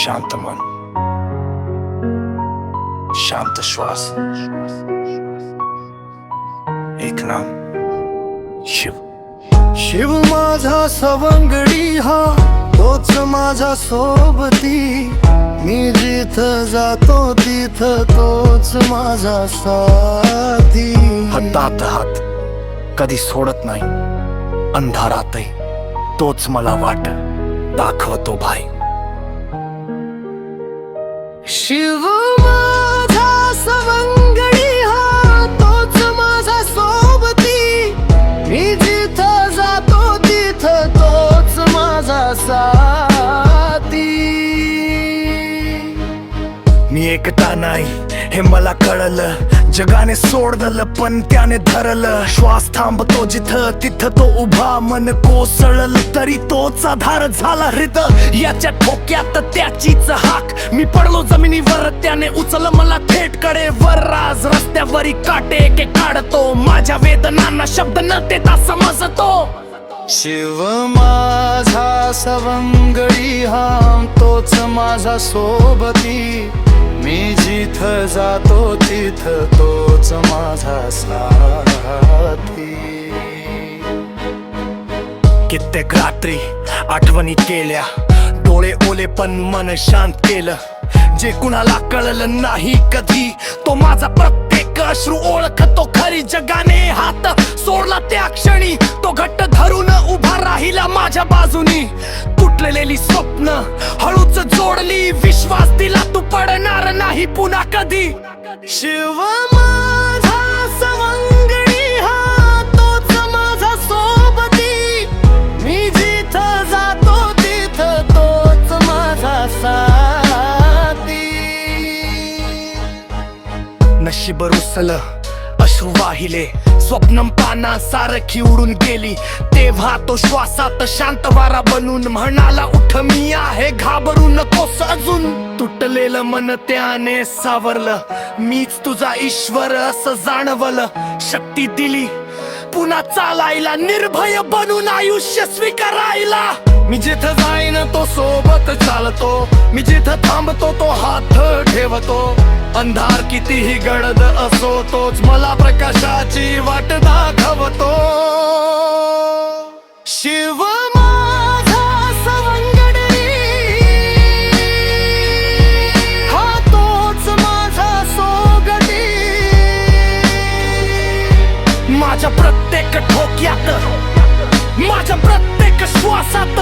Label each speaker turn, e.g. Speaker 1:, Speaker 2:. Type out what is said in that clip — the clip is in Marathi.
Speaker 1: शांत मन, शांत श्वास, एक नाम शिव.
Speaker 2: शिव माझा सवंगडी हा, तोच माझा सोबती. मी जिथं जातो तिथं तोच माझा साथी.
Speaker 1: हातात हात कधी सोडत नाही, अंधारातही तोच मला वाट दाखवतो भाई.
Speaker 2: शिव माझा सवंगडी हा, तोच माझा सोबती. मी जिथं जातो तिथं तोच माझा साथी.
Speaker 1: मी एकटा नाही हे मला कळलं, जगाने सोडलं पण त्याने धरलं. श्वास थांबतो जिथं तिथं तो उभा, मन कोसळलं तरी तोच आधार झाला. हृदय याच्या ठोक्यात त्याचीच हाक, मी पडलो जमिनीवर त्याने उचललं मला थेट कडेवर. राज रस्त्यावरी काटे के काढतो, माझ्या वेदनांना शब्द न देता समजतो.
Speaker 2: शिव माझा सवंगडी हा, तोच माझा सोबती. मी जिथं जातो तिथं तोच माझा साथी.
Speaker 1: कित्येक रात्री आठवणी केल्या, डोळे ओले पण मन शांत केलं. जे कुणाला कळलं नाही कधी, तो माझा प्रत्येक अश्रू ओळखतो खरी. जगाने हात सोडला त्या क्षणी, तो घट्ट धरून उभा राहिला माझ्या बाजूनी. तुटलेली स्वप्न हळूच जोडली, विश्वास दिला तू पडणार नाही पुन्हा कधी.
Speaker 2: शिव माझा सवंगडी हा, तोच माझा सोबती. मी जिथं जातो तिथं तोच माझा साथी.
Speaker 1: नशीब रुसलं, अश्रू वाहिले, स्वप्न पाना सारखी उडून गेली. तेव्हा तो श्वासात शांत वारा बनून म्हणाला, उठ मी आहे, घाबरू नकोस अजून. तुटलेलं मन त्याने सावरलं, मीच तुझा ईश्वर असं जाणवलं. शक्ती दिली पुन्हा चालायला, निर्भय बनून आयुष्य स्वीकारायला.
Speaker 2: मी जिथं जाईन तो सोबत चालतो, मी जिथं थांबतो तो हात ठेवतो. अंधार कितीही गडद असो, तोच मला प्रकाशाची वाट दाखवतो. शिव माझा सवंगडी हा, तोच माझा सोबती.
Speaker 1: माझ्या प्रत्येक ठोक्यात, माझ्या प्रत्येक श्वासात